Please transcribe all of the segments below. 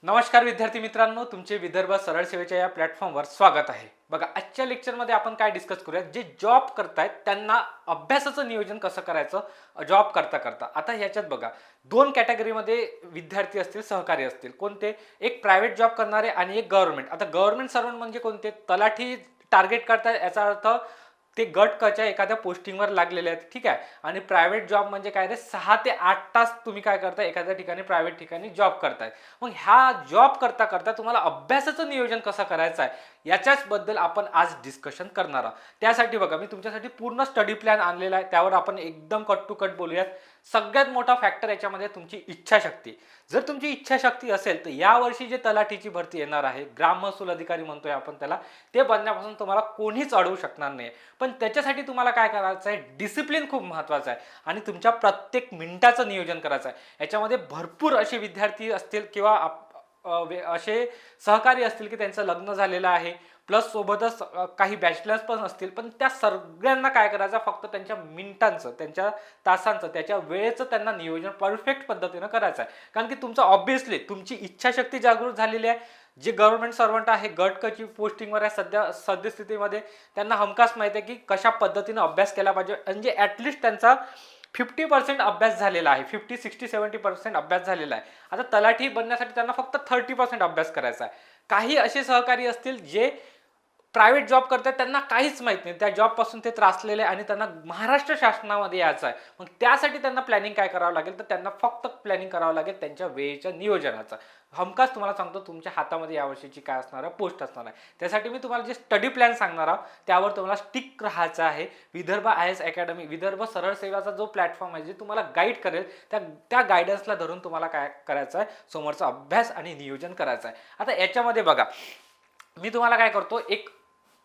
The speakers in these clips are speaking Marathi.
नमस्कार विद्यार्थी मित्रांनो, तुमचे विदर्भ सरळ सेवेच्या या प्लॅटफॉर्मवर स्वागत आहे. बघा, आजच्या लेक्चरमध्ये आपण काय डिस्कस करूया, जे जॉब करतायत त्यांना अभ्यासाचं नियोजन कसं करायचं जॉब करता करता. आता ह्याच्यात बघा, दोन कॅटेगरीमध्ये विद्यार्थी असतील, सहकारी असतील. कोणते? एक प्रायव्हेट जॉब करणारे आणि एक गव्हर्नमेंट. आता गव्हर्नमेंट सर्वंट म्हणजे कोणते? तलाठी टार्गेट करतायत, याचा अर्थ ते गट कच्या एखाद्या पोस्टिंगवर लागलेले आहेत, ठीक आहे. आणि प्रायव्हेट जॉब म्हणजे काय रे, 6 ते 8 तास तुम्ही काय करताय, एखाद्या ठिकाणी प्रायव्हेट ठिकाणी जॉब करताय. मग ह्या जॉब करता करता तुम्हाला अभ्यासाचं नियोजन कसं करायचं आहे याच्याच बद्दल आपण आज डिस्कशन करणार आहोत. त्यासाठी बघा, मी तुमच्यासाठी पूर्ण स्टडी प्लॅन आणलेला आहे, त्यावर आपण एकदम कट टू कट बोलूयात. सगळ्यात मोठा फॅक्टर याच्यामध्ये तुमची इच्छाशक्ती. जर तुमची इच्छाशक्ती असेल तर यावर्षी जे तलाठीची भरती येणार आहे, ग्राम महसूल अधिकारी म्हणतोय आपण त्याला, ते बनण्यापासून तुम्हाला कोणीच अडवू शकणार नाही. पण त्याच्यासाठी तुम्हाला काय करायचं आहे, डिसिप्लिन खूप महत्त्वाचं आहे आणि तुमच्या प्रत्येक मिनिटाचं नियोजन करायचं आहे. याच्यामध्ये भरपूर असे विद्यार्थी असतील किंवा असे सहकारी असतील की त्यांचं लग्न झालेलं आहे, प्लस सोबतच काही बॅचलर्स पण असतील. पण त्या सगळ्यांना काय करायचं, फक्त त्यांच्या मिनिटांचं, त्यांच्या तासांचं, त्याच्या वेळेचं त्यांना नियोजन परफेक्ट पद्धतीनं करायचं आहे. कारण की तुमचं ऑब्व्हियसली तुमची इच्छाशक्ती जागृत झालेली आहे. जे गव्हर्नमेंट सर्वंट आहे, गटकची पोस्टिंगवर आहे सद्यस्थितीमध्ये, त्यांना हमखास माहिती आहे की कशा पद्धतीनं अभ्यास केला पाहिजे. म्हणजे ॲटलिस्ट त्यांचा 50% अभ्यास झालेला आहे, 50-60-70% अभ्यास झालेला आहे. आता तलाठी बनण्यासाठी त्यांना फक्त 30% अभ्यास करायचा आहे. काही असे सहकारी असतील जे प्रायव्हेट जॉब करतात, त्यांना काहीच माहित नाही, त्या जॉबपासून ते त्रासलेले आणि त्यांना महाराष्ट्र शासनामध्ये यायचं आहे. मग त्यासाठी त्यांना प्लॅनिंग काय करावं लागेल, तर त्यांना फक्त प्लॅनिंग करावं लागेल त्यांच्या वेळेच्या नियोजनाचं. हमखास तुम्हाला सांगतो, तुमच्या हातामध्ये यावर्षीची काय असणार आहे, पोस्ट असणार आहे. त्यासाठी मी तुम्हाला जे स्टडी प्लॅन सांगणार आहोत त्यावर तुम्हाला स्टिक राहायचं आहे. विदर्भ IAS अकॅडमी, विदर्भ सरळ सेवाचा जो प्लॅटफॉर्म आहे, जे तुम्हाला गाईड करेल, त्या गायडन्सला धरून तुम्हाला काय करायचं आहे, समोरचा अभ्यास आणि नियोजन करायचं आहे. आता याच्यामध्ये बघा, मी तुम्हाला काय करतो, एक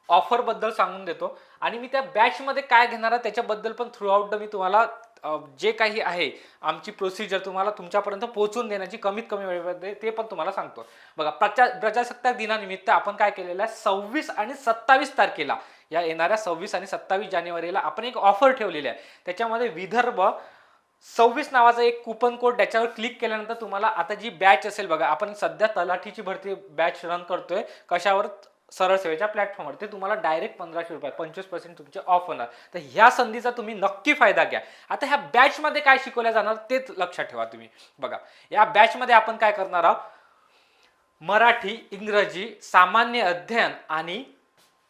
ऑफर बद्दल सांगून देतो आणि मी त्या बॅचमध्ये काय घेणार आहे त्याच्याबद्दल पण थ्रू आउट मी तुम्हाला जे काही आहे आमची प्रोसिजर तुम्हाला तुमच्यापर्यंत पोहोचून देण्याची कमीत कमी वेळेमध्ये ते पण तुम्हाला सांगतो. बघा, प्रजासत्ताक दिनानिमित्त आपण काय केलेलं आहे, 26 आणि 27 तारखेला, या येणाऱ्या 26 आणि 27 जानेवारीला आपण एक ऑफर ठेवलेली आहे. त्याच्यामध्ये विदर्भ 26 नावाचा एक कुपन कोड, त्याच्यावर क्लिक केल्यानंतर तुम्हाला आता जी बॅच असेल, बघा आपण सध्या तलाठीची भरती बॅच रन करतोय, कशावर, सरळ सेवेच्या प्लॅटफॉर्मवर, ते तुम्हाला डायरेक्ट 1500 रुपये 25% तुमचे ऑफ होणार. तर ह्या संधीचा तुम्ही नक्की फायदा घ्या. आता ह्या बॅचमध्ये काय शिकवल्या जाणार तेच लक्षात ठेवा तुम्ही. बघा, या बॅचमध्ये आपण काय करणार आहोत, मराठी, इंग्रजी, सामान्य अध्ययन आणि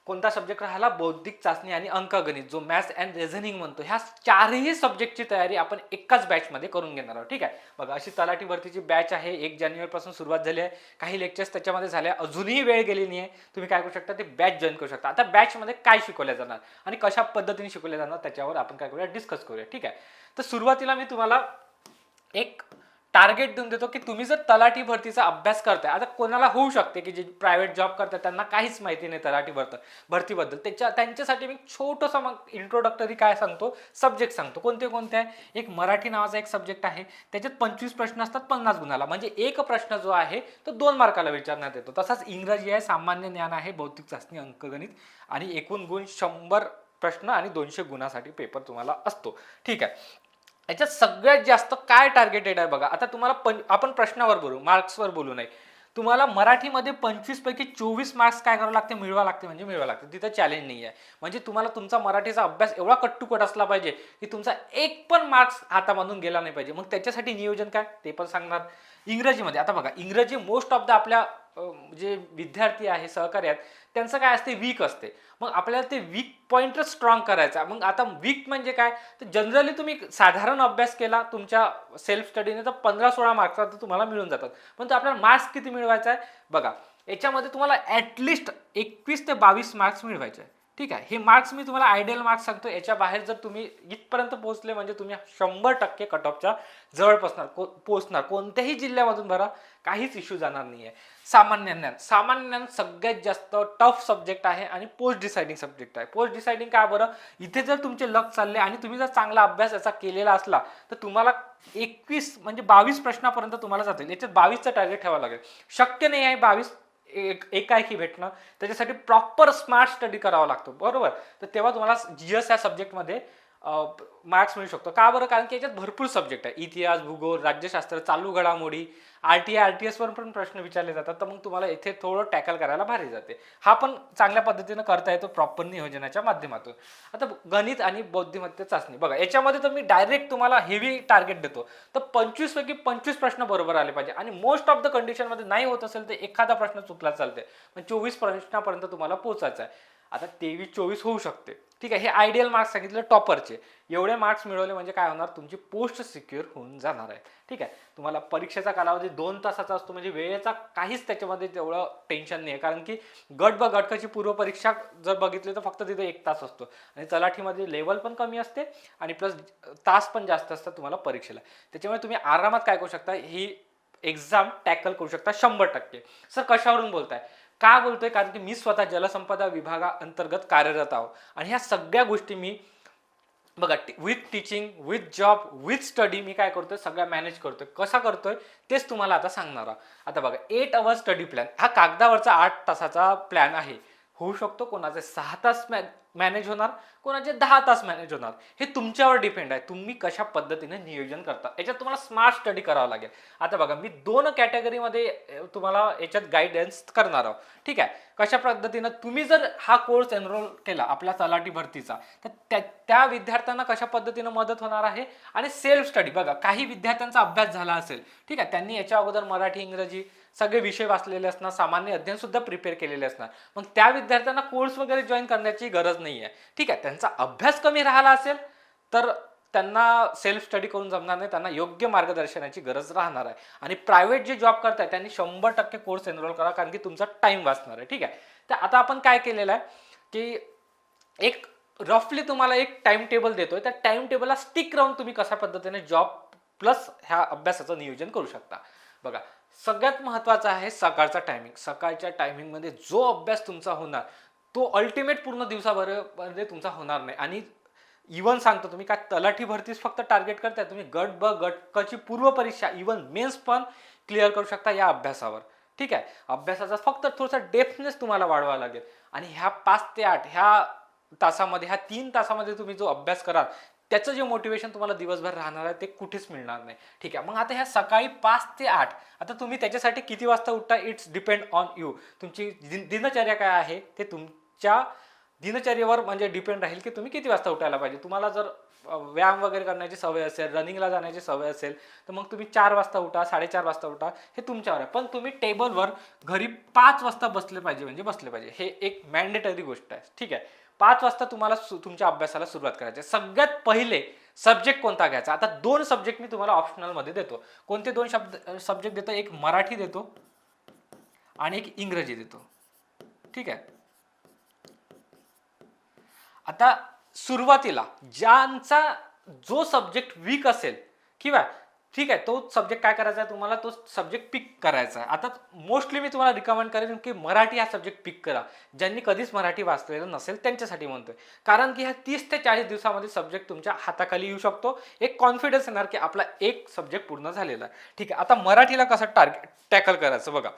कोणता सब्जेक्ट राहिला, बौद्धिक चाचणी आणि अंकगणित, जो मॅथ्स अँड रिझनिंग म्हणतो, ह्या चारही सब्जेक्टची तयारी आपण एकाच बॅचमध्ये करून घेणार आहोत. ठीक आहे. बघा, अशी तलाठी भरतीची बॅच आहे, 1 जानेवारीपासून सुरुवात झाली आहे. काही लेक्चर्स त्याच्यामध्ये झाले, अजूनही वेळ गेली नाही आहे. तुम्ही काय करू शकता, ते बॅच जॉईन करू शकता. आता बॅचमध्ये काय शिकवल्या जाणार आणि कशा पद्धतीने शिकवल्या जाणार त्याच्यावर आपण काय करूया, डिस्कस करूया. ठीक आहे. तर सुरुवातीला मी तुम्हाला एक टार्गेट देऊन देतो की तुम्ही जर तलाठी भरतीचा अभ्यास करताय, आता कोणाला होऊ शकते की जे प्रायव्हेट जॉब करतात त्यांना काहीच माहिती नाही तलाठी भरतीबद्दल, त्यांच्यासाठी मी छोटंसं मग इंट्रोडक्टरी काय सांगतो, सब्जेक्ट सांगतो. कोणते कोणते आहे, एक मराठी नावाचा एक सब्जेक्ट आहे, त्याच्यात 25 प्रश्न असतात 50 गुणाला, म्हणजे एक प्रश्न जो आहे तो 2 मार्काला विचारण्यात येतो. तसाच इंग्रजी आहे, सामान्य ज्ञान आहे, बौद्धिक चाचणी, अंकगणित आणि एकूण गुण 100 प्रश्न आणि 200 गुणासाठी पेपर तुम्हाला असतो. ठीक आहे. याच्यात सगळ्यात जास्त काय टार्गेटेड आहे बघा, आता तुम्हाला आपण प्रश्नावर बोलू, मार्क्सवर बोलू नाही. तुम्हाला मराठीमध्ये 25 पैकी 24 मार्क्स काय करावं लागते, मिळवा लागते, म्हणजे मिळवा लागते. तिथं चॅलेंज नाही आहे. म्हणजे तुम्हाला तुमचा मराठीचा अभ्यास एवढा कट्टुकट असला पाहिजे की तुमचा एक पण मार्क्स हातामधून गेला नाही पाहिजे. मग त्याच्यासाठी नियोजन काय ते पण सांगणार. इंग्रजीमध्ये, आता बघा, इंग्रजी मोस्ट ऑफ द आपल्या जे विद्यार्थी आहे, सहकारी आहेत, त्यांचं काय असते, वीक असते. मग आपल्याला ते वीक पॉईंटच स्ट्रॉंग करायचा. मग आता वीक म्हणजे काय, तर जनरली तुम्ही साधारण अभ्यास केला तुमच्या सेल्फ स्टडीने तर 15-16 मार्क्स तुम्हाला मिळून जातात. पण तो आपल्याला मार्क्स किती मिळवायचा आहे बघा, याच्यामध्ये तुम्हाला ॲटलिस्ट 21 ते 22 मार्क्स मिळवायचे आहे. ठीक आहे. हे मार्क्स मी तुम्हाला आयडियल मार्क्स सांगतो. याच्या बाहेर जर तुम्ही इथपर्यंत पोहोचले म्हणजे तुम्ही 100% कट ऑफच्या जवळ पोहोचणार. कोणत्याही जिल्ह्यामधून भरा, काहीच इश्यू जाणार नाही आहे. सामान्य ज्ञान सगळ्यात जास्त टफ सब्जेक्ट आहे आणि पोस्ट डिसाइडिंग सब्जेक्ट आहे. पोस्ट डिसाइडिंग काय बरं, इथे जर तुमचे लक चालले आणि तुम्ही जर चांगला अभ्यास याचा केलेला असला तर तुम्हाला 21 म्हणजे 22 प्रश्नापर्यंत तुम्हाला जातील. याच्यात 22चं टार्गेट ठेवावं लागेल. शक्य नाही आहे 22 एकाएकी भेटणं. त्याच्यासाठी प्रॉपर स्मार्ट स्टडी करावा लागतो, बरोबर. तर तेव्हा तुम्हाला GS या सब्जेक्टमध्ये मार्क्स मिळू शकतो. का बरं? कारण की याच्यात भरपूर सब्जेक्ट आहे. इतिहास, भूगोल, राज्यशास्त्र, चालू घडामोडी, RTI, RTS वर पण प्रश्न विचारले जातात. तर मग तुम्हाला इथे थोडं टॅकल करायला भारी जाते. हा पण चांगल्या पद्धतीने करता येतो प्रॉपर नियोजनाच्या माध्यमातून. आता गणित आणि बुद्धिमत्ता चाचणी बघा, याच्यामध्ये तर मी डायरेक्ट तुम्हाला हेवी टार्गेट देतो. तर 25 पैकी 25 प्रश्न बरोबर आले पाहिजे आणि मोस्ट ऑफ द कंडिशनमध्ये नाही होत असेल तर एखादा प्रश्न चुकला चालते. पण 24 प्रश्नापर्यंत तुम्हाला पोहोचायचं आहे. आता 23-24 होऊ शकते. ठीक आहे, हे आयडियल मार्क्स सांगितले टॉपरचे. एवढे मार्क्स मिळवले म्हणजे काय होणार? तुमची पोस्ट सिक्युअर होऊन जाणार आहे. ठीक आहे, तुम्हाला परीक्षेचा कालावधी 2 तासाचा असतो, म्हणजे वेळेचा काहीच त्याच्यामध्ये तेवढं टेन्शन नाही आहे. कारण की गट ब गटकाची पूर्व परीक्षा जर बघितली तर फक्त तिथे 1 तास असतो आणि तलाठीमध्ये लेवल पण कमी असते आणि प्लस तास पण जास्त असतात तुम्हाला परीक्षेला. त्याच्यामुळे तुम्ही आरामात काय करू शकता, ही एक्झाम टॅकल करू शकता 100%. सर कशावरून बोलताय? का बोलतोय? कारण की मी स्वतः जलसंपदा विभागाअंतर्गत कार्यरत आहो आणि ह्या सगळ्या गोष्टी मी बघा with teaching, with job, with study मी काय करतोय, सगळ्या मॅनेज करतोय. कसा करतोय तेच तुम्हाला आता सांगणार आहे. आता बघा 8 आवर स्टडी प्लॅन हा कागदावरचा 8 तासाचा प्लॅन आहे. होऊ शकतो कोणाचे 6 तास मॅनेज होणार, कोणाचे 10 तास मॅनेज होणार. हे तुमच्यावर डिपेंड आहे, तुम्ही कशा पद्धतीने नियोजन करता. याच्यात तुम्हाला स्मार्ट स्टडी करावं लागेल. आता बघा मी 2 कॅटेगरीमध्ये तुम्हाला याच्यात गाईडन्स करणार आहोत. ठीक आहे, कशा पद्धतीनं तुम्ही जर हा कोर्स एनरोल केला आपल्या तलाठी भरतीचा तर त्या विद्यार्थ्यांना कशा पद्धतीनं मदत होणार आहे. आणि सेल्फ स्टडी बघा, काही विद्यार्थ्यांचा अभ्यास झाला असेल, ठीक आहे, त्यांनी याच्या अगोदर मराठी, इंग्रजी सगळे विषय वाचलेले असणार, सामान्य अध्ययन सुद्धा प्रिपेअर केलेले असणार. मग त्या विद्यार्थ्यांना कोर्स वगैरे जॉईन करण्याची गरज नाही आहे. ठीक आहे, त्यांचा अभ्यास कमी राहिला असेल तर त्यांना सेल्फ स्टडी करून जमणार नाही, त्यांना योग्य मार्गदर्शनाची गरज राहणार आहे. आणि प्रायव्हेट जे जॉब करताय त्यांनी 100% कोर्स एनरोल करा, कारण की तुमचा टाइम वाचणार आहे. ठीक आहे, तर आता आपण काय केलेलं आहे की एक रफली तुम्हाला एक टाइम टेबल देतोय. त्या टाइम टेबलला स्टिक राहून तुम्ही कशा पद्धतीने जॉब प्लस ह्या अभ्यासाचं नियोजन करू शकता. बघा सगळ्यात महत्त्वाचं आहे सकाळचा टायमिंग. सकाळच्या टायमिंगमध्ये जो अभ्यास तुमचा होणार तो अल्टिमेट पूर्ण दिवसाभरामध्ये तुमचा होणार नाही. आणि इव्हन सांगतो, तुम्ही काय तलाठी भरतीच फक्त टार्गेट करताय, तुम्ही गट ब गटची पूर्व परीक्षा इव्हन मेन्स पण क्लिअर करू शकता या अभ्यासावर. ठीक आहे, अभ्यासाचा फक्त थोडासा डेप्थनेस तुम्हाला वाढवावा लागेल. आणि ह्या 5 ते 8 ह्या तासामध्ये, ह्या 3 तासामध्ये तुम्ही जो अभ्यास कराल त्याचं जे मोटिवेशन तुम्हाला दिवसभर राहणार आहे ते कुठेच मिळणार नाही. ठीक आहे, मग आता ह्या सकाळी 5 ते 8 आता तुम्ही त्याच्यासाठी किती वाजता उठता इट्स डिपेंड ऑन यू. तुमची दिनचर्या काय आहे ते तुमच्या दिनचर्येवर म्हणजे डिपेंड राहील की तुम्ही किती वाजता उठायला पाहिजे. तुम्हाला जर व्यायाम वगैरे करण्याची सवय असेल, रनिंगला जाण्याची सवय असेल तर मग तुम्ही 4 वाजता उठा, 4:30 वाजता उठा, हे तुमच्यावर आहे. पण तुम्ही टेबलवर घरी 5 वाजता बसले पाहिजे, म्हणजे बसले पाहिजे. हे एक मॅन्डेटरी गोष्ट आहे. ठीक आहे, 5 वाजता तुम्हाला तुमच्या अभ्यासाला सुरुवात करायची. सगळ्यात पहिले सब्जेक्ट कोणता घ्यायचा? आता 2 सब्जेक्ट मी तुम्हाला ऑप्शनल मध्ये देतो. कोणते 2 सब्जेक्ट देतो? एक मराठी देतो आणि एक इंग्रजी देतो. ठीक आहे, आता सुरुवातीला ज्यांचा जो सब्जेक्ट वीक असेल किंवा ठीक आहे तो सब्जेक्ट काय करायचा आहे तुम्हाला, तो सब्जेक्ट पिक करायचा आहे. आता मोस्टली मी तुम्हाला रिकमेंड करेन की मराठी हा सब्जेक्ट पिक करा. ज्यांनी कधीच मराठी वाचलेलं नसेल त्यांच्यासाठी म्हणतोय, कारण की ह्या 30 ते 40 दिवसामध्ये सब्जेक्ट तुमच्या हाताखाली येऊ शकतो. एक कॉन्फिडन्स येणार की आपला एक सब्जेक्ट पूर्ण झालेला आहे. ठीक आहे, आता मराठीला कसं टॅकल करायचं बघा.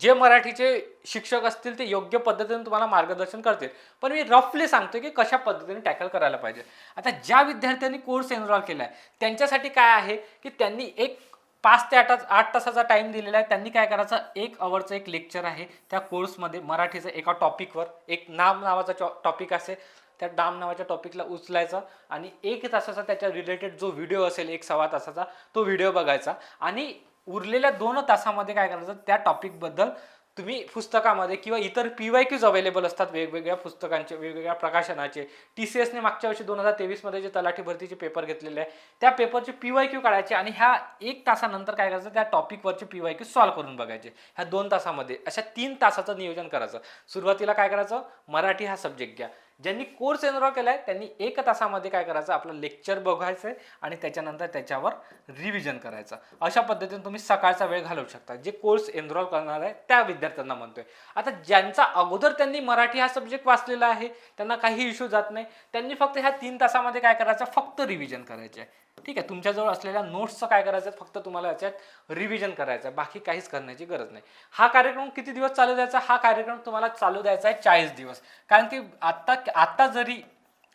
जे मराठीचे शिक्षक असतील ते योग्य पद्धतीने तुम्हाला मार्गदर्शन करतील, पण मी रफली सांगतोय की कशा पद्धतीने टॅकल करायला पाहिजे. आता ज्या विद्यार्थ्यांनी कोर्स एनरोल केलाय त्यांच्यासाठी काय आहे की त्यांनी एक 5 ते 8 तासाचा टाइम दिलेला आहे. त्यांनी काय करायचं, 1 आवरचं एक लेक्चर आहे त्या कोर्समध्ये मराठीचं. एका टॉपिकवर एक नावाचा टॉपिक असेल, त्या नावाच्या टॉपिकला उचलायचा आणि 1 तासाचा त्याच्या रिलेटेड जो व्हिडिओ असेल 1-1.25 तासाचा तो व्हिडिओ बघायचा. आणि उरलेल्या 2 तासामध्ये काय करायचं, त्या टॉपिक बद्दल तुम्ही पुस्तकामध्ये किंवा इतर PYQs अवेलेबल असतात वेगवेगळ्या पुस्तकांचे, वेगवेगळ्या प्रकाशनाचे. TCSने मागच्या वर्षी 2023 मध्ये जे तलाठी भरतीचे पेपर घेतलेले आहे त्या पेपरचे PYQ काढायचे आणि ह्या 1 तासानंतर काय करायचं, त्या टॉपिकवरचे PYQ सॉल्व्ह करून बघायचे. ह्या 2 तासामध्ये अशा 3 तासाचं नियोजन करायचं. सुरुवातीला काय करायचं, मराठी हा सब्जेक्ट घ्या. ज्यांनी कोर्स एनरोल केलाय त्यांनी 1 तासामध्ये काय करायचं, आपलं लेक्चर बघायचं आणि त्याच्यानंतर त्याच्यावर रिव्हिजन करायचं. अशा पद्धतीने तुम्ही सकाळचा वेळ घालवू शकता. जे कोर्स एनरोल करणार आहे त्या विद्यार्थ्यांना म्हणतोय. आता ज्यांचा अगोदर त्यांनी मराठी हा सब्जेक्ट वाचलेला आहे त्यांना काही इश्यू जात नाही, त्यांनी फक्त ह्या 3 तासामध्ये काय करायचं, फक्त रिव्हिजन करायचे. ठीक आहे, तुमच्याजवळ असलेल्या नोट्सचं काय करायचं, फक्त तुम्हाला याच्यात रिव्हिजन करायचं आहे, बाकी काहीच करण्याची गरज नाही. हा कार्यक्रम किती दिवस चालू द्यायचा, हा कार्यक्रम तुम्हाला चालू द्यायचा आहे 40 दिवस. कारण की आता जरी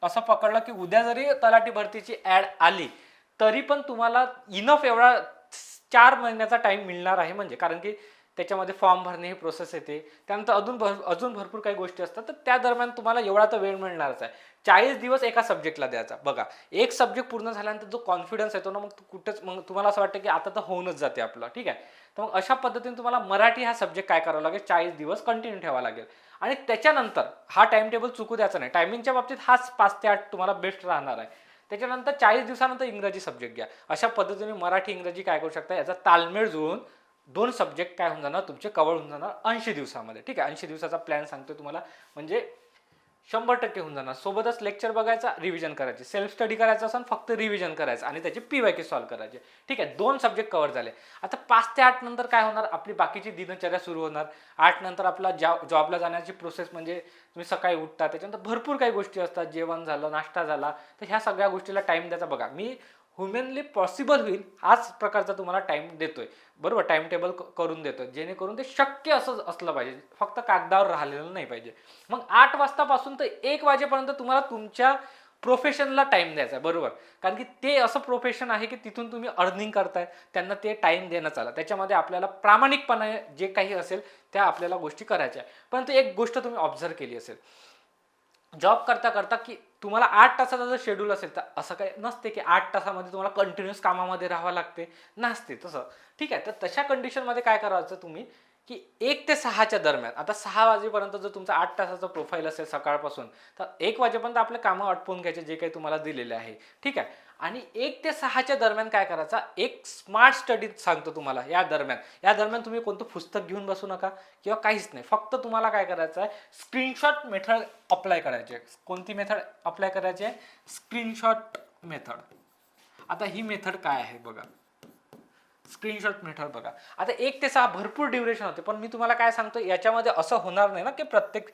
असं पकडलं की उद्या जरी तलाठी भरतीची ऍड आली तरी पण तुम्हाला इनफ एवढा 4 महिन्याचा टाइम मिळणार आहे, म्हणजे कारण की त्याच्यामध्ये फॉर्म भरणे ही प्रोसेस येते, त्यानंतर अजून भरपूर काही गोष्टी असतात, तर त्या दरम्यान तुम्हाला एवढा तर वेळ मिळणारच आहे. 40 दिवस एका सब्जेक्टला द्यायचा. बघा, एक सब्जेक्ट पूर्ण झाल्यानंतर जो कॉन्फिडन्स येतो ना, मग कुठेच मग तुम्हाला असं वाटतं की आता तर होऊनच जाते आपलं, ठीक आहे. तर मग अशा पद्धतीने तुम्हाला मराठी हा सब्जेक्ट काय करावा लागेल, 40 दिवस कंटिन्यू ठेवावा लागेल. आणि त्याच्यानंतर हा टाइम टेबल चुकू द्यायचा नाही. टायमिंगच्या बाबतीत हाच 5 ते 8 तुम्हाला बेस्ट राहणार आहे. त्याच्यानंतर 40 दिवसानंतर इंग्रजी सब्जेक्ट घ्या. अशा पद्धतीने मराठी इंग्रजी काय करू शकता, याचा ताळमेळ जुळून 2 सब्जेक्ट काय होऊन जाणार, तुमचे कव्हर होऊन जाणार 80 दिवसामध्ये. ठीक आहे, 80 दिवसाचा प्लॅन सांगतोय तुम्हाला, म्हणजे 100% होऊन जाणार. सोबतच लेक्चर बघायचा, रिव्हिजन करायची. सेल्फ स्टडी करायचं असेल फक्त रिव्हिजन करायचं आणि त्याचे PYQ सॉल्व्ह करायचे. ठीक आहे, 2 सब्जेक्ट कव्हर झाले. आता 5 ते 8 नंतर काय होणार, आपली बाकीची दिनचर्या सुरू होणार. 8 नंतर आपला जॉबला जाण्याची प्रोसेस, म्हणजे तुम्ही सकाळी उठता, त्याच्यानंतर भरपूर काही गोष्टी असतात, जेवण झालं, नाश्ता झाला, तर ह्या सगळ्या गोष्टीला टाइम द्यायचा. बघा, मी ह्युमनली पॉसिबल होईल हाच प्रकारचा तुम्हाला टाइम देतोय, बरोबर, टाइम टेबल करून देतोय, जेणेकरून ते शक्य असं असलं पाहिजे, फक्त कागदावर राहिलेलं नाही पाहिजे. मग 8 वाजतापासून तर 1 वाजेपर्यंत तुम्हाला तुमच्या प्रोफेशनला टाइम द्यायचा आहे, बरोबर, कारण की ते असं प्रोफेशन आहे की तिथून तुम्ही अर्निंग करताय, त्यांना ते टाइम देणं चाललं. त्याच्यामध्ये आपल्याला प्रामाणिकपणे जे काही असेल त्या आपल्याला गोष्टी करायच्या आहे. परंतु एक गोष्ट तुम्ही ऑब्झर्व केली असेल, जॉब करता करता की तुम्हाला 8 तासाचा जर शेड्यूल असेल तर असं काही नसते की 8 तासामध्ये तुम्हाला कंटिन्युअस कामामध्ये राहावं लागते, नसते तसं. ठीक आहे, तर तशा कंडिशनमध्ये काय करायचं तुम्ही, की 1 ते 6च्या दरम्यान, आता 6 वाजेपर्यंत जर तुमचा 8 तासाचा प्रोफाईल असेल सकाळपासून, तर 1 वाजेपर्यंत आपले कामं आटपून घ्यायचे जे काही तुम्हाला दिलेले आहे. ठीक आहे, आणि 1 ते 6च्या दरम्यान काय करायचा, एक स्मार्ट स्टडी सांगतो तुम्हाला. या दरम्यान तुम्ही कोणतं पुस्तक घेऊन बसू नका किंवा काहीच नाही. फक्त तुम्हाला काय करायचं आहे, स्क्रीनशॉट मेथड अप्लाय करायची आहे. कोणती मेथड अप्लाय करायची आहे, स्क्रीनशॉट मेथड. आता ही मेथड काय आहे बघा, स्क्रीनशॉट मेथड बघा. आता 1 ते 6 भरपूर ड्युरेशन होते, पण मी तुम्हाला काय सांगतो, याच्यामध्ये असं होणार नाही ना की प्रत्येक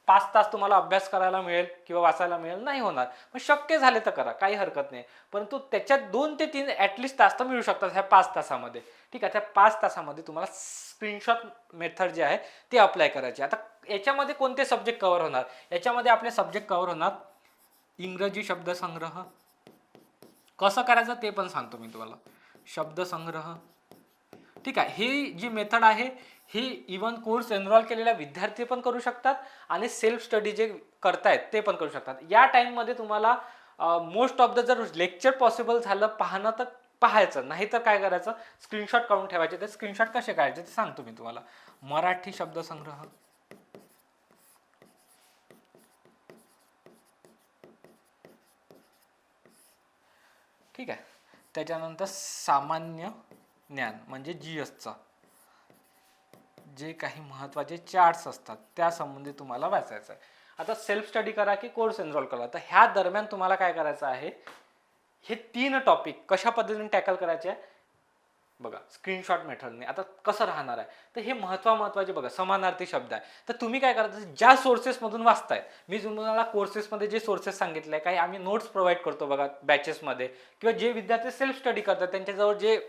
5 तास तुम्हाला अभ्यास करायला मिळेल किंवा वाचायला मिळेल, नाही होणार. मग शक्य झाले तर करा, काही हरकत नाही. परंतु त्याच्यात 2 ते 3 ॲटलिस्ट तास तर मिळू शकतात ह्या 5 तासामध्ये. ठीक आहे, त्या 5 तासामध्ये तुम्हाला स्क्रीनशॉट मेथड जे आहे ते अप्लाय करायचे. आता याच्यामध्ये कोणते सब्जेक्ट कव्हर होणार, याच्यामध्ये आपले सब्जेक्ट कव्हर होणार इंग्रजी शब्दसंग्रह. कसं करायचं ते पण सांगतो मी तुम्हाला. शब्दसंग्रह, ठीक आहे, ही जी मेथड आहे ही इवन कोर्स एनरोल केलेल्या विद्यार्थी पण करू शकतात आणि सेल्फ स्टडी जे करतायत ते पण करू शकतात. या टाइममध्ये तुम्हाला मोस्ट ऑफ द, जर लेक्चर पॉसिबल झालं पाहणं तर पाहायचं, नाही तर काय करायचं, स्क्रीनशॉट काढून ठेवायचे. ते स्क्रीनशॉट कसे काढायचे ते सांगतो मी तुम्हाला. मराठी शब्दसंग्रह, ठीक आहे, त्याच्यानंतर सामान्य ज्ञान म्हणजे GSचा जे काही महत्त्वाचे चार्ट्स असतात त्या संबंधी तुम्हाला वाचायचं आहे. आता सेल्फ स्टडी करा की कोर्स एनरोल करा, तर ह्या दरम्यान तुम्हाला काय करायचं आहे, हे 3 टॉपिक कशा पद्धतीने टॅकल करायचे आहे बघा, स्क्रीनशॉट मेथडने. आता कसं राहणार आहे, तर हे महत्त्वाचे बघा, समानार्थी शब्द आहे. तर तुम्ही काय करायचं, ज्या सोर्सेसमधून वाचताय, मी तुम्हाला कोर्सेसमध्ये जे सोर्सेस सांगितले, काही आम्ही नोट्स प्रोव्हाइड करतो बघा बॅचेसमध्ये, किंवा जे विद्यार्थी सेल्फ स्टडी करतात त्यांच्याजवळ जे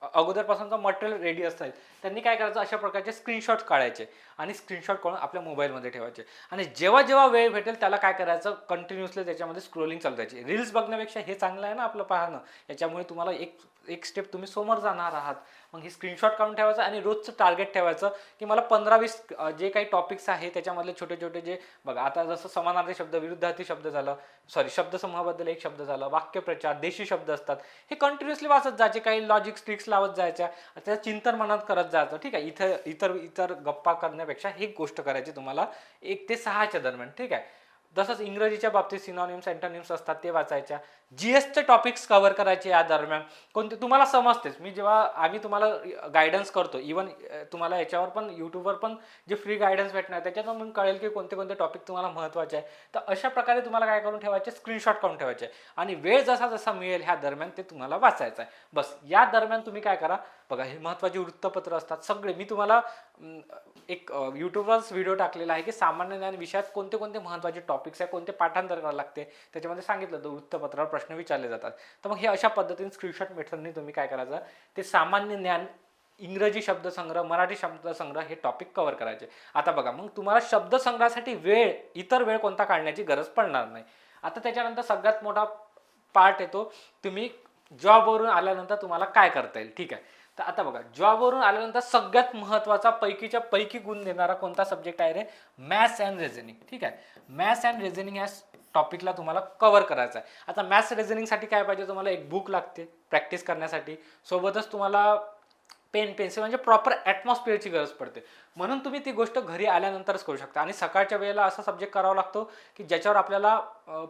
अगोदरपासूनचं मटेरियल रेडी असतं, त्यांनी काय करायचं, अशा प्रकारचे स्क्रीनशॉट काढायचे आणि स्क्रीनशॉट काढून आपल्या मोबाईलमध्ये ठेवायचे. आणि जेव्हा जेव्हा वेळ भेटेल त्याला काय करायचं, कंटिन्युअसली त्याच्यामध्ये स्क्रोलिंग चालू द्यायची. रील्स बघण्यापेक्षा हे चांगलं आहे ना आपलं पाहणं, याच्यामुळे तुम्हाला एक स्टेप तुम्ही समोर जाणार आहात. मग ही स्क्रीनशॉट काढून ठेवायचं आणि रोजचं टार्गेट ठेवायचं की मला 15-20 जे काही टॉपिक्स आहे त्याच्यामधले छोटे छोटे जे बघा, आता जसं समानार्थी शब्द, विरुद्धार्थी शब्द झालं, शब्दसमूहाबद्दल एक शब्द झाला, वाक्यप्रचार, देशी शब्द असतात, हे कंटिन्युअसली वाचत जायचे. काही लॉजिक ट्रिक्स लावत जायच्या, त्याचं चिंतन मनात करत जायचं. ठीक आहे, इतर गप्पा करण्यापेक्षा ही गोष्ट करायची तुम्हाला 1 ते 6च्या दरम्यान. ठीक आहे, तसंच इंग्रजीच्या बाबतीत सिनॉनिम्स, अँटोनिम्स असतात ते वाचायच्या. GSचे टॉपिक्स कव्हर करायचे या दरम्यान. कोणते तुम्हाला समजतेच, आम्ही तुम्हाला गायडन्स करतो, इवन तुम्हाला याच्यावर पण यूट्यूबवर पण जे फ्री गायडन्स भेटणार त्याच्यातून पण कळेल की कोणते कोणते टॉपिक तुम्हाला महत्त्वाचे आहे. तर अशा प्रकारे तुम्हाला काय करून ठेवायचे, स्क्रीनशॉट काढून ठेवायचे आणि वेळ जसा जसा मिळेल ह्या दरम्यान ते तुम्हाला वाचायचं आहे. बस या दरम्यान तुम्ही काय करा बघा, हे महत्त्वाचे वृत्तपत्र असतात सगळे. मी तुम्हाला एक यूट्यूबवरच व्हिडिओ टाकलेला आहे की सामान्य ज्ञान विषयात कोणते कोणते महत्त्वाचे टॉपिक्स आहे, कोणते पाठांतर करावं लागते, त्याच्यामध्ये सांगितलं तर वृत्तपत्रावर प्रश्न विचारले जातात. तर मग हे अशा पद्धतीने स्क्रीनशॉट मेथडने तुम्ही काय करायचं, ते सामान्य ज्ञान, इंग्रजी शब्दसंग्रह, मराठी शब्दसंग्रह हे टॉपिक कव्हर करायचे. आता बघा, मग तुम्हाला शब्दसंग्रहासाठी इतर वेळ कोणता काढण्याची गरज पडणार नाही. आता त्याच्यानंतर सगळ्यात मोठा पार्ट येतो, तुम्ही जॉबवरून आल्यानंतर तुम्हाला काय करता येईल. ठीक आहे, तर आता बघा, जॉबवरून आल्यानंतर सगळ्यात महत्त्वाचा पैकीच्या पैकी गुण देणारा कोणता सब्जेक्ट आहे रे? Maths and reasoning. ठीक आहे, मॅथ्स अँड रिझनिंग या टॉपिकला तुम्हाला कव्हर करायचं आहे. आता मॅथ्स रिझनिंगसाठी काय पाहिजे तुम्हाला? एक बुक लागते प्रॅक्टिस करण्यासाठी, सोबतच तुम्हाला पेन पेन्सिल म्हणजे प्रॉपर ॲटमॉस्फिअरची गरज पडते. म्हणून तुम्ही ती गोष्ट घरी आल्यानंतरच करू शकता. आणि सकाळच्या वेळेला असा सब्जेक्ट करावा लागतो की ज्याच्यावर आपल्याला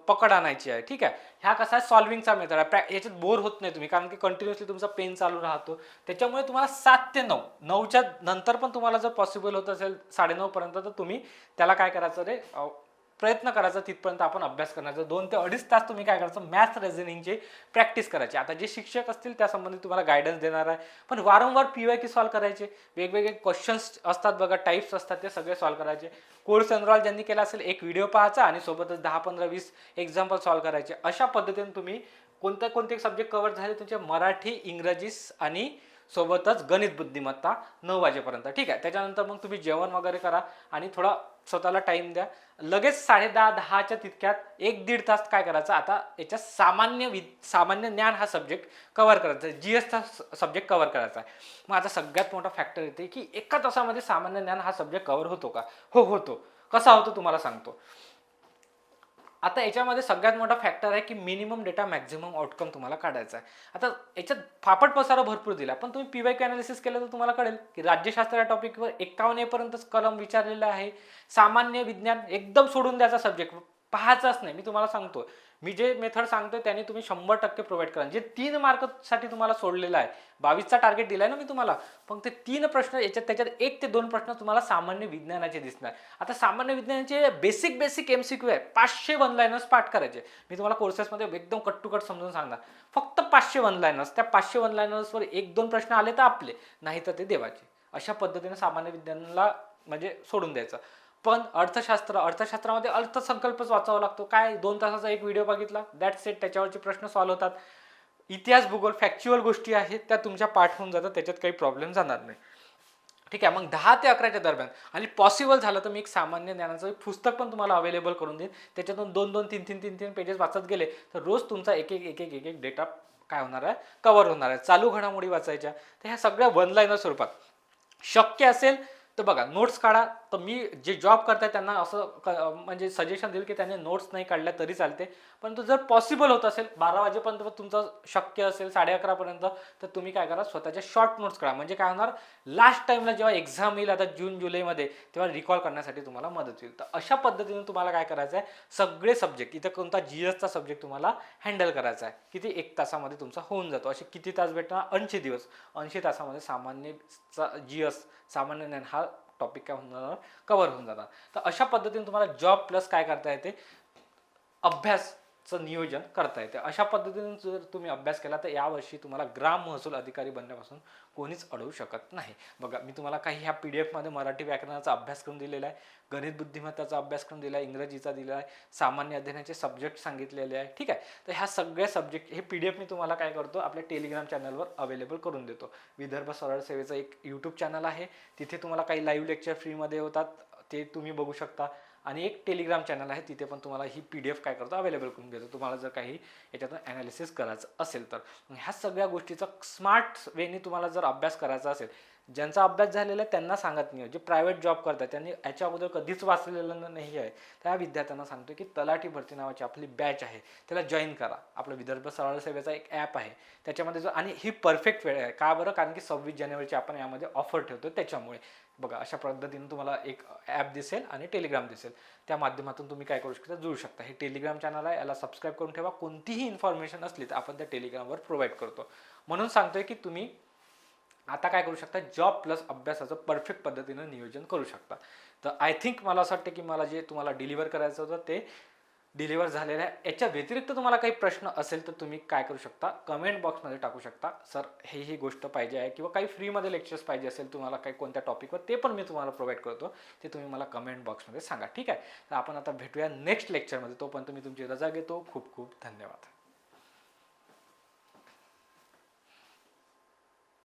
पकड आणायची आहे. ठीक आहे, ह्या कसा आहे सॉल्विंगचा मेथड आहे, याच्यात बोर होत नाही तुम्ही, कारण की कंटिन्युअसली तुमचा पेन चालू राहतो. त्याच्यामुळे तुम्हाला 7 ते 9, 9च्या नंतर पण तुम्हाला जर पॉसिबल होत असेल 9:30 पर्यंत, तर तुम्ही त्याला काय करायचं रे, प्रयत्न करायचा तिथपर्यंत आपण अभ्यास करण्याचा. 2 ते 2.5 तास तुम्ही काय करायचं, मॅथ्स रिझनिंगची प्रॅक्टिस करायची. आता जे शिक्षक असतील त्या संबंधित तुम्हाला गायडन्स देणार आहे, पण वारंवार PYQ सॉल्व्ह करायचे, वेगवेगळे क्वेश्चन्स असतात बघा, टाईप्स असतात, ते सगळे सॉल्व्ह करायचे. कोर्स एनरोल ज्यांनी केला असेल एक व्हिडिओ पाहायचा आणि सोबतच 10, 15, 20 एक्झाम्पल सॉल्व्ह करायचे. अशा पद्धतीने तुम्ही कोणते सब्जेक्ट कव्हर झाले तुमचे? मराठी, इंग्रजी आणि सोबतच गणित बुद्धिमत्ता 9 वाजेपर्यंत. ठीक आहे, त्याच्यानंतर मग तुम्ही जेवण वगैरे करा आणि थोडा स्वतःला टाइम द्या. लगेच 10:30, 10च्या तितक्यात 1-1.5 तास काय करायचं, आता याच्यात सामान्य ज्ञान हा सब्जेक्ट कव्हर करायचा आहे, GSचा सब्जेक्ट कव्हर करायचा आहे. मग आता सगळ्यात मोठा फॅक्टर येते की एका तासामध्ये सामान्य ज्ञान हा सब्जेक्ट कव्हर होतो का? हो, होतो. कसा होतो तुम्हाला सांगतो. आता याच्यामध्ये सगळ्यात मोठा फॅक्टर आहे की मिनिमम डेटा मॅक्झिमम आउटकम तुम्हाला काढायचा आहे. आता याच्यात फापट पसारा भरपूर दिला, पण तुम्ही PYQ अनालिसिस केलं तर तुम्हाला कळेल की राज्यशास्त्र या टॉपिकवर 51 पर्यंतच कलम विचारलेला आहे. सामान्य विज्ञान एकदम सोडून द्यायचा सब्जेक्ट, पाहायचाच नाही. मी तुम्हाला सांगतो, मी जे मेथड सांगतोय त्याने तुम्ही 100% प्रोव्हाइड करा. जे 3 मार्कसाठी तुम्हाला सोडलेलं आहे, 22चा टार्गेट दिलाय ना मी तुम्हाला, पण ते 3 प्रश्न याच्यात, त्याच्यात 1 ते 2 प्रश्न तुम्हाला सामान्य विज्ञानाचे दिसणार. आता सामान्य विज्ञानाचे बेसिक MCQ आहे, 500 वन लाइनर्स पाठ करायचे. मी तुम्हाला कोर्सेसमध्ये एकदम कट टू कट समजून सांगणार. फक्त 500 वन लाइनर्स, त्या 500 वन लाइनर्सवर 1-2 प्रश्न आले तर आपले, नाही तर ते देवाचे. अशा पद्धतीने सामान्य विज्ञानाला म्हणजे सोडून द्यायचं. पण अर्थशास्त्रामध्ये अर्थसंकल्पच वाचावा लागतो. काय 2 तासाचा एक व्हिडिओ बघितला, दॅट्स इट, त्याच्यावरचे प्रश्न सॉल्व्ह होतात. इतिहास, भूगोल, फॅक्च्युअल गोष्टी आहेत त्या तुमच्या पाठ होऊन जातात, त्याच्यात काही प्रॉब्लेम जाणार नाही. ठीक आहे, मग 10 ते 11च्या दरम्यान, आणि पॉसिबल झालं तर मी एक सामान्य ज्ञानाचं एक पुस्तक पण तुम्हाला अवेलेबल करून देईन. त्याच्यातून 2-2, 3-3 पेजेस वाचत गेले तर रोज तुमचा एक डेटा काय होणार आहे, कव्हर होणार आहे. चालू घडामोडी वाचायच्या, तर ह्या सगळ्या वन लाईनर स्वरूपात. शक्य असेल तर बघा, नोट्स काढा. तर मी जे जॉब करताय त्यांना असं म्हणजे सजेशन देईल की त्यांनी नोट्स नाही काढल्या तरी चालते, परंतु जर पॉसिबल होत असेल 12 वाजेपर्यंत तुमचं शक्य असेल, 11:30 पर्यंत, तर तुम्ही काय करा, स्वतःच्या शॉर्ट नोट्स काढा. म्हणजे काय होणार, लास्ट टाइमला जेव्हा एक्झाम येईल आता जून-जुलैमध्ये, तेव्हा रिकॉल करण्यासाठी तुम्हाला मदत होईल. तर अशा पद्धतीने तुम्हाला काय करायचं आहे, सगळे सब्जेक्ट, इथं कोणता GSचा सब्जेक्ट तुम्हाला हँडल करायचा आहे. किती 1 तासामध्ये तुमचा होऊन जातो. असे किती तास भेटणार? 80 दिवस. 80 तासामध्ये GS सामान्य ज्ञान हा टॉपिक काय होणार, कव्हर होऊन जाणार. तर अशा पद्धतीने तुम्हाला जॉब प्लस काय करता येते, अभ्यासचं नियोजन करता येते. अशा पद्धतीने जर तुम्ही अभ्यास केला तर यावर्षी तुम्हाला ग्राम महसूल अधिकारी बनण्यापासून कोणीच अडवू शकत नाही. बघा, मी तुम्हाला काही ह्या PDF मध्ये मराठी व्याकरणाचा अभ्यासक्रम दिलेला आहे, गणित बुद्धिमत्ताचा अभ्यासक्रम दिला आहे, इंग्रजीचा दिला आहे, सामान्य अध्ययनाचे सब्जेक्ट सांगितलेले आहे. ठीक आहे, तर ह्या सगळ्या सब्जेक्ट हे PDF मी तुम्हाला काय करतो, आपल्या टेलिग्राम चॅनलवर अवेलेबल करून देतो. विदर्भ सरळ सेवेचं एक YouTube चॅनल आहे, तिथे तुम्हाला काही लाईव्ह लेक्चर फ्रीमध्ये होतात, ते तुम्ही बघू शकता. आणि एक टेलिग्राम चॅनल आहे, तिथे पण तुम्हाला ही PDF काय करतो, अवेलेबल करून देतो, तुम्हाला जर काही याच्यातून ॲनालिसिस करायचं असेल तर. ह्या सगळ्या गोष्टीचा स्मार्ट वेने तुम्हाला जर अभ्यास करायचा असेल, ज्यांचा अभ्यास झालेला आहे त्यांना सांगत नाही, जे प्रायव्हेट जॉब करतात त्यांनी याच्या अगोदर कधीच वाचलेलं नाही आहे, त्या विद्यार्थ्यांना सांगतो की तलाठी भरती नावाची आपली बॅच आहे, त्याला जॉईन करा. आपलं विदर्भ सरळ सेवेचा एक ॲप आहे, त्याच्यामध्ये जो, आणि ही परफेक्ट वेळ आहे. का बरं? कारण की 26 जानेवारीची आपण यामध्ये ऑफर ठेवतो, त्याच्यामुळे. बघा, अशा पद्धतीने तुम्हाला एक ॲप दिसेल आणि टेलिग्राम दिसेल, त्या माध्यमातून तुम्ही काय करू शकता, जुळू शकता. हे टेलिग्राम चॅनल आहे, याला सबस्क्राईब करून ठेवा. कोणतीही इन्फॉर्मेशन असली तर आपण त्या टेलिग्रामवर प्रोव्हाइड करतो. म्हणून सांगतोय की तुम्ही आता काय करू शकता, जॉब प्लस अभ्यासाचं परफेक्ट पद्धतीनं नियोजन करू शकता. तर आय थिंक मला असं वाटतं की मला जे तुम्हाला डिलिव्हर करायचं होतं ते डिलिव्हर झालेलं आहे. याच्या व्यतिरिक्त तुम्हाला काही प्रश्न असेल तर तुम्ही काय करू शकता, कमेंट बॉक्समध्ये टाकू शकता. सर, ही गोष्ट पाहिजे आहे, किंवा काही फ्रीमध्ये लेक्चर्स पाहिजे असेल तुम्हाला काही कोणत्या टॉपिकवर, ते पण मी तुम्हाला प्रोव्हाइड करतो. ते तुम्ही मला कमेंट बॉक्समध्ये सांगा. ठीक आहे, तर आपण आता भेटूया नेक्स्ट लेक्चरमध्ये. तोपर्यंत मी तुमची रजा घेतो. खूप खूप धन्यवाद.